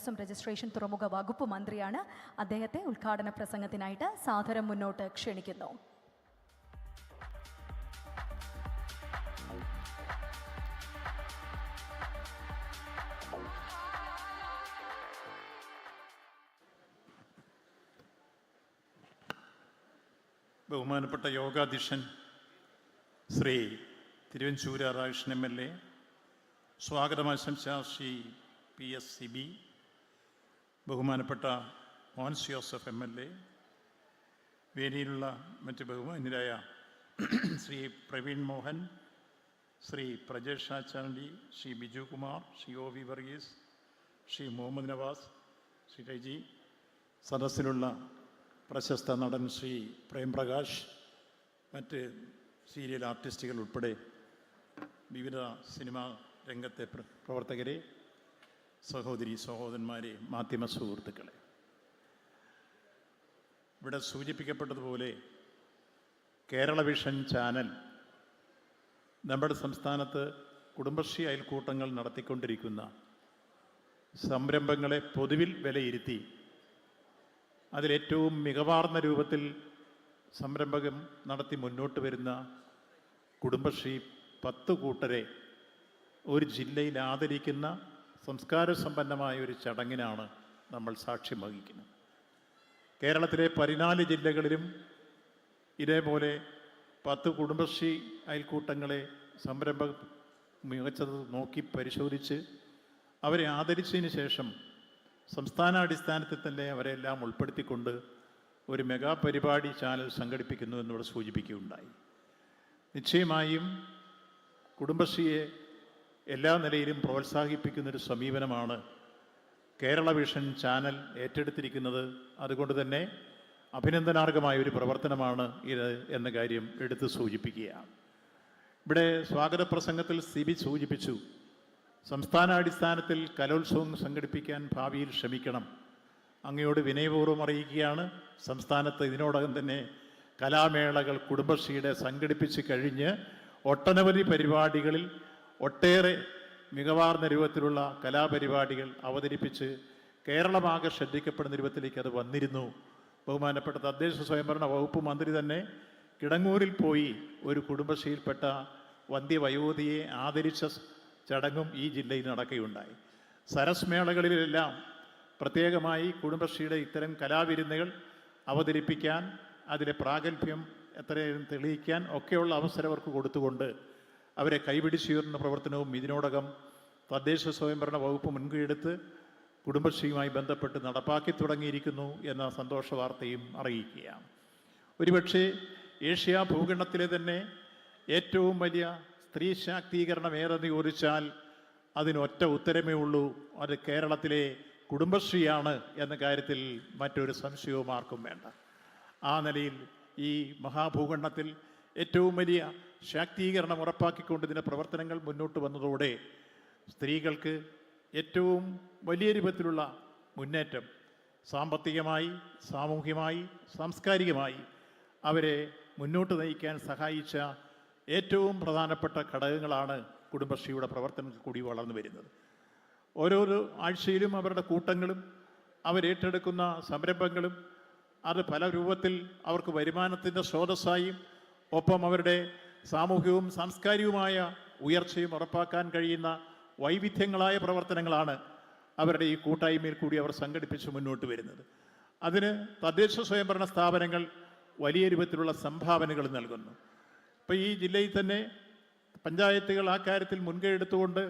Tourism registration തുറമുഖ വകുപ്പ് മന്ത്രിയാണ്. അദ്ദേഹത്തെ ഉദ്ഘാടന പ്രസംഗത്തിനായിട്ട് സാദരം മുന്നോട്ട് ക്ഷണിക്കുന്നു. ബഹുമാനപ്പെട്ട യോഗാധ്യക്ഷൻ ശ്രീ തിരുവഞ്ചൂർ രാധാകൃഷ്ണൻ MLA, സ്വാഗതമാശംസ ശ്രീ PS സിബി, ബഹുമാനപ്പെട്ട മോൻസ് ജോസഫ് MLA, വേദിയിലുള്ള മറ്റ് ബഹുമാന്യരായ ശ്രീ പ്രവീൺ മോഹൻ, ശ്രീ പ്രജേഷ് ആചാണ്ടി, ശ്രീ ബിജു കുമാർ, ശ്രീ OV വർഗീസ്, ശ്രീ മുഹമ്മദ് നവാസ്, ശ്രീ രജി, സദസ്സിലുള്ള പ്രശസ്ത നടൻ ശ്രീ പ്രേംപ്രകാശ്, മറ്റ് സീരിയൽ ആർട്ടിസ്റ്റുകൾ ഉൾപ്പെടെ വിവിധ സിനിമാ രംഗത്തെ പ്രവർത്തകരെ, സഹോദരി സഹോദരന്മാരെ, മാധ്യമ സുഹൃത്തുക്കളെ, ഇവിടെ സൂചിപ്പിക്കപ്പെട്ടതുപോലെ കേരള വിഷൻ ചാനൽ നമ്മുടെ സംസ്ഥാനത്ത് കുടുംബശ്രീ അയൽക്കൂട്ടങ്ങൾ നടത്തിക്കൊണ്ടിരിക്കുന്ന സംരംഭങ്ങളെ പൊതുവിൽ വിലയിരുത്തി അതിലേറ്റവും മികവാർന്ന രൂപത്തിൽ സംരംഭകം നടത്തി മുന്നോട്ട് വരുന്ന കുടുംബശ്രീ 10 കൂട്ടരെ ഒരു ജില്ലയിൽ ആദരിക്കുന്ന സംസ്കാര സമ്പന്നമായ ഒരു ചടങ്ങിനാണ് നമ്മൾ സാക്ഷ്യം വഹിക്കുന്നത്. കേരളത്തിലെ 14 ജില്ലകളിലും ഇതേപോലെ 10 കുടുംബശ്രീ അയൽക്കൂട്ടങ്ങളെ സംരംഭം മികച്ചത് നോക്കി പരിശോധിച്ച് അവരെ ആദരിച്ചതിന് ശേഷം സംസ്ഥാനാടിസ്ഥാനത്തിൽ തന്നെ അവരെല്ലാം ഉൾപ്പെടുത്തിക്കൊണ്ട് ഒരു മെഗാ പരിപാടി ചാനൽ സംഘടിപ്പിക്കുന്നു എന്നിവിടെ സൂചിപ്പിക്കുകയുണ്ടായി. നിശ്ചയമായും കുടുംബശ്രീയെ എല്ലാ നിലയിലും പ്രോത്സാഹിപ്പിക്കുന്നൊരു സമീപനമാണ് കേരള വിഷൻ ചാനൽ ഏറ്റെടുത്തിരിക്കുന്നത്. അതുകൊണ്ട് തന്നെ അഭിനന്ദനാർഹമായ ഒരു പ്രവർത്തനമാണ് ഇത് എന്ന കാര്യം എടുത്ത് സൂചിപ്പിക്കുകയാണ്. ഇവിടെ സ്വാഗത പ്രസംഗത്തിൽ സിബി സൂചിപ്പിച്ചു, സംസ്ഥാനാടിസ്ഥാനത്തിൽ കലോത്സവം സംഘടിപ്പിക്കാൻ ഭാവിയിൽ ശ്രമിക്കണം. അങ്ങയോട് വിനയപൂർവ്വം അറിയിക്കുകയാണ്, സംസ്ഥാനത്ത് ഇതിനോടകം തന്നെ കലാമേളകൾ കുടുംബശ്രീയുടെ സംഘടിപ്പിച്ച് കഴിഞ്ഞ് ഒട്ടനവധി പരിപാടികളിൽ ഒട്ടേറെ മികവാർന്ന രൂപത്തിലുള്ള കലാപരിപാടികൾ അവതരിപ്പിച്ച് കേരളമാകെ ശ്രദ്ധിക്കപ്പെടുന്ന രൂപത്തിലേക്ക് അത് വന്നിരുന്നു. ബഹുമാനപ്പെട്ട തദ്ദേശ സ്വയംഭരണ വകുപ്പ് മന്ത്രി തന്നെ കിടങ്ങൂരിൽ പോയി ഒരു കുടുംബശ്രീയിൽപ്പെട്ട വന്ധ്യവയോധിയെ ആദരിച്ച ചടങ്ങും ഈ ജില്ലയിൽ നടക്കുകയുണ്ടായി. സരസ് മേളകളിലെല്ലാം പ്രത്യേകമായി കുടുംബശ്രീയുടെ ഇത്തരം കലാവിരുന്നുകൾ അവതരിപ്പിക്കാൻ, അതിലെ പ്രാഗൽഭ്യം എത്രയും തെളിയിക്കാൻ ഒക്കെയുള്ള അവസരം അവർക്ക് കൊടുത്തുകൊണ്ട് അവരെ കൈപിടിച്ചുയർന്ന പ്രവർത്തനവും ഇതിനോടകം തദ്ദേശ സ്വയംഭരണ വകുപ്പ് മുൻകൈയെടുത്ത് കുടുംബശ്രീയുമായി ബന്ധപ്പെട്ട് നടപ്പാക്കി തുടങ്ങിയിരിക്കുന്നു എന്ന സന്തോഷ വാർത്തയും അറിയിക്കുകയാണ്. ഒരുപക്ഷെ ഏഷ്യ ഭൂഖണ്ഡത്തിലെ തന്നെ ഏറ്റവും വലിയ സ്ത്രീ ശാക്തീകരണം ഏതെന്ന് ചോദിച്ചാൽ അതിനൊറ്റ ഉത്തരമേ ഉള്ളൂ, അത് കേരളത്തിലെ കുടുംബശ്രീയാണ് എന്ന കാര്യത്തിൽ മറ്റൊരു സംശയവും ആർക്കും വേണ്ട. ആ നിലയിൽ ഈ മഹാഭൂഖണ്ഡത്തിൽ ഏറ്റവും വലിയ ശാക്തീകരണം ഉറപ്പാക്കിക്കൊണ്ട് ഇതിൻ്റെ പ്രവർത്തനങ്ങൾ മുന്നോട്ട് വന്നതോടെ സ്ത്രീകൾക്ക് ഏറ്റവും വലിയ രൂപത്തിലുള്ള മുന്നേറ്റം സാമ്പത്തികമായി, സാമൂഹികമായി, സാംസ്കാരികമായി അവരെ മുന്നോട്ട് നയിക്കാൻ സഹായിച്ച ഏറ്റവും പ്രധാനപ്പെട്ട ഘടകങ്ങളാണ് കുടുംബശ്രീയുടെ പ്രവർത്തനത്തിൽ കൂടി വളർന്നു വരുന്നത്. ഓരോരോ ആഴ്ചയിലും അവരുടെ കൂട്ടങ്ങളും അവരേറ്റെടുക്കുന്ന സംരംഭങ്ങളും അത് പല രൂപത്തിൽ അവർക്ക് വരുമാനത്തിൻ്റെ സ്രോതസ്സായും ഒപ്പം അവരുടെ സാമൂഹികവും സാംസ്കാരികവുമായ ഉയർച്ചയും ഉറപ്പാക്കാൻ കഴിയുന്ന വൈവിധ്യങ്ങളായ പ്രവർത്തനങ്ങളാണ് അവരുടെ ഈ കൂട്ടായ്മയിൽ കൂടി അവർ സംഘടിപ്പിച്ച് മുന്നോട്ട് വരുന്നത്. അതിന് തദ്ദേശ സ്വയംഭരണ സ്ഥാപനങ്ങൾ വലിയ രൂപത്തിലുള്ള സംഭാവനകൾ നൽകുന്നു. ഇപ്പോൾ ഈ ജില്ലയിൽ തന്നെ പഞ്ചായത്തുകൾ ആ കാര്യത്തിൽ മുൻകൈ എടുത്തുകൊണ്ട്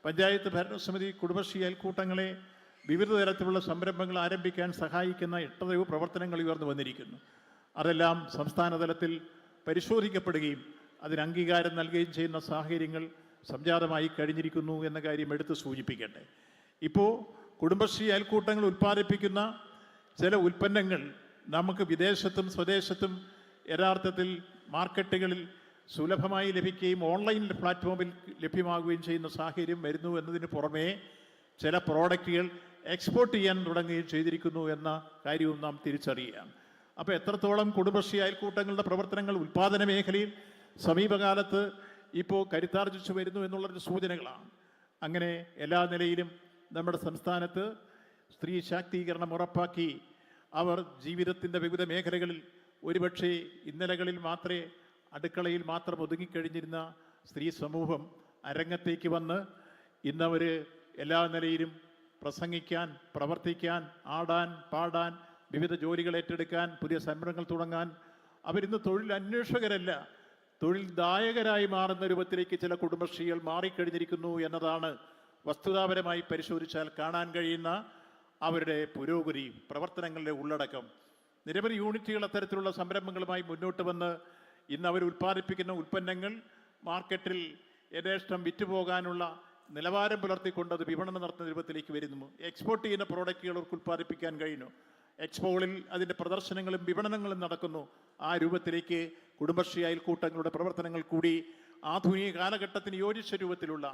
പഞ്ചായത്ത് ഭരണസമിതി കുടുംബശ്രീ അയൽക്കൂട്ടങ്ങളെ വിവിധ തരത്തിലുള്ള സംരംഭങ്ങൾ ആരംഭിക്കാൻ സഹായിക്കുന്ന എത്രയോ പ്രവർത്തനങ്ങൾ ഉയർന്നു വന്നിരിക്കുന്നു. അതെല്ലാം സംസ്ഥാന തലത്തിൽ പരിശോധിക്കപ്പെടുകയും അതിന് അംഗീകാരം നൽകുകയും ചെയ്യുന്ന സാഹചര്യങ്ങൾ സംജാതമായി കഴിഞ്ഞിരിക്കുന്നു എന്ന കാര്യം എടുത്ത് സൂചിപ്പിക്കട്ടെ. ഇപ്പോൾ കുടുംബശ്രീ അയൽക്കൂട്ടങ്ങൾ ഉൽപ്പാദിപ്പിക്കുന്ന ചില ഉൽപ്പന്നങ്ങൾ നമുക്ക് വിദേശത്തും സ്വദേശത്തും യഥാർത്ഥത്തിൽ മാർക്കറ്റുകളിൽ സുലഭമായി ലഭിക്കുകയും ഓൺലൈൻ പ്ലാറ്റ്ഫോമിൽ ലഭ്യമാകുകയും ചെയ്യുന്ന സാഹചര്യം വരുന്നു എന്നതിന് പുറമേ ചില പ്രോഡക്റ്റുകൾ എക്സ്പോർട്ട് ചെയ്യാൻ തുടങ്ങുകയും ചെയ്തിരിക്കുന്നു എന്ന കാര്യവും നാം തിരിച്ചറിയുകയാണ്. അപ്പോൾ എത്രത്തോളം കുടുംബശ്രീ അയൽക്കൂട്ടങ്ങളുടെ പ്രവർത്തനങ്ങൾ ഉൽപ്പാദന മേഖലയിൽ സമീപകാലത്ത് ഇപ്പോൾ കരുത്താർജിച്ചു വരുന്നു എന്നുള്ളൊരു സൂചനകളാണ്. അങ്ങനെ എല്ലാ നിലയിലും നമ്മുടെ സംസ്ഥാനത്ത് സ്ത്രീ ശാക്തീകരണം ഉറപ്പാക്കി അവർ ജീവിതത്തിൻ്റെ വിവിധ മേഖലകളിൽ ഒരുപക്ഷെ ഇന്നലകളിൽ മാത്രമേ അടുക്കളയിൽ മാത്രം ഒതുങ്ങിക്കഴിഞ്ഞിരുന്ന സ്ത്രീ സമൂഹം അരങ്ങത്തേക്ക് വന്ന് ഇന്നവർ എല്ലാ നിലയിലും പ്രസംഗിക്കാൻ, പ്രവർത്തിക്കാൻ, ആടാൻ, പാടാൻ, വിവിധ ജോലികൾ ഏറ്റെടുക്കാൻ, പുതിയ സംരംഭങ്ങൾ തുടങ്ങാൻ അവരിന്ന് തൊഴിൽ അന്വേഷകരല്ല, തൊഴിൽ ദായകരായി മാറുന്ന രൂപത്തിലേക്ക് ചില കുടുംബശ്രീകൾ മാറിക്കഴിഞ്ഞിരിക്കുന്നു എന്നതാണ് വസ്തുതാപരമായി പരിശോധിച്ചാൽ കാണാൻ കഴിയുന്ന അവരുടെ പുരോഗതി, പ്രവർത്തനങ്ങളുടെ ഉള്ളടക്കം. നിരവധി യൂണിറ്റുകൾ അത്തരത്തിലുള്ള സംരംഭങ്ങളുമായി മുന്നോട്ട് വന്ന് ഇന്ന് അവർ ഉൽപ്പാദിപ്പിക്കുന്ന ഉൽപ്പന്നങ്ങൾ മാർക്കറ്റിൽ യഥേഷ്ടം വിറ്റുപോകാനുള്ള നിലവാരം പുലർത്തിക്കൊണ്ട് അത് വിപണനം നടത്തുന്ന രൂപത്തിലേക്ക് വരുന്നു. എക്സ്പോർട്ട് ചെയ്യുന്ന പ്രോഡക്റ്റുകൾ അവർക്ക് ഉൽപ്പാദിപ്പിക്കാൻ കഴിയുന്നു. എക്സ്പോകളിൽ അതിൻ്റെ പ്രദർശനങ്ങളും വിപണനങ്ങളും നടക്കുന്നു. ആ രൂപത്തിലേക്ക് കുടുംബശ്രീ അയൽക്കൂട്ടങ്ങളുടെ പ്രവർത്തനങ്ങൾ കൂടി ആധുനിക കാലഘട്ടത്തിന് യോജിച്ച രൂപത്തിലുള്ള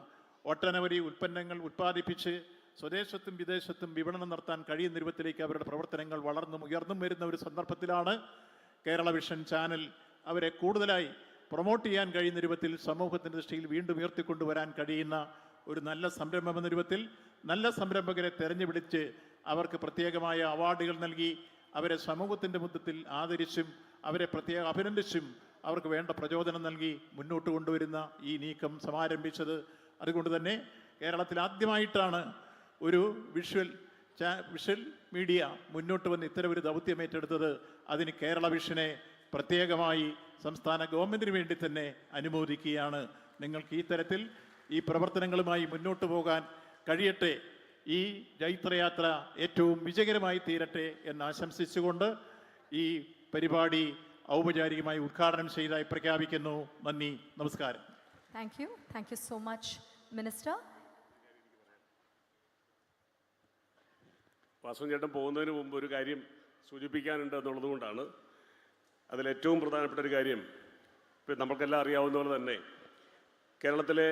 ഒട്ടനവധി ഉൽപ്പന്നങ്ങൾ ഉൽപ്പാദിപ്പിച്ച് സ്വദേശത്തും വിദേശത്തും വിപണനം നടത്താൻ കഴിയുന്ന രൂപത്തിലേക്ക് അവരുടെ പ്രവർത്തനങ്ങൾ വളർന്നും ഉയർന്നും വരുന്ന ഒരു സന്ദർഭത്തിലാണ് കേരള വിഷൻ ചാനൽ അവരെ കൂടുതലായി പ്രൊമോട്ട് ചെയ്യാൻ കഴിയുന്ന രൂപത്തിൽ സമൂഹത്തിൻ്റെ ദൃഷ്ടിയിൽ വീണ്ടും ഉയർത്തിക്കൊണ്ടുവരാൻ കഴിയുന്ന ഒരു നല്ല സംരംഭം എന്ന രൂപത്തിൽ നല്ല സംരംഭകരെ തെരഞ്ഞുപിടിച്ച് അവർക്ക് പ്രത്യേകമായ അവാർഡുകൾ നൽകി അവരെ സമൂഹത്തിൻ്റെ മുഖത്തിൽ ആദരിച്ചും അവരെ പ്രത്യേകം അഭിനന്ദിച്ചും അവർക്ക് വേണ്ട പ്രചോദനം നൽകി മുന്നോട്ട് കൊണ്ടുവരുന്ന ഈ നീക്കം സമാരംഭിച്ചത്. അതുകൊണ്ട് തന്നെ കേരളത്തിൽ ആദ്യമായിട്ടാണ് ഒരു വിഷ്വൽ മീഡിയ മുന്നോട്ട് വന്ന് ഇത്തരം ഒരു ദൗത്യം ഏറ്റെടുത്തത്. അതിന് കേരള വിഷനെ പ്രത്യേകമായി സംസ്ഥാന ഗവൺമെൻറ്റിന് വേണ്ടി തന്നെ അനുമോദിക്കുകയാണ്. നിങ്ങൾക്ക് ഈ തരത്തിൽ ഈ പ്രവർത്തനങ്ങളുമായി മുന്നോട്ട് പോകാൻ കഴിയട്ടെ. ഈ ജൈത്രയാത്ര ഏറ്റവും വിജയകരമായി തീരട്ടെ എന്ന് ആശംസിച്ചുകൊണ്ട് ഈ പരിപാടി ഔപചാരികമായി ഉദ്ഘാടനം ചെയ്തതായി പ്രഖ്യാപിക്കുന്നു. നന്ദി, നമസ്കാരം. Thank you so much minister. Vasavan ചേട്ടൻ പോകുന്നതിന് മുമ്പ് ഒരു കാര്യം സൂചിപ്പിക്കാനുണ്ട് എന്നുള്ളത് കൊണ്ടാണ്. അതിലേറ്റവും പ്രധാനപ്പെട്ട ഒരു കാര്യം, ഇപ്പം നമുക്കെല്ലാം അറിയാവുന്ന പോലെ തന്നെ കേരളത്തിലെ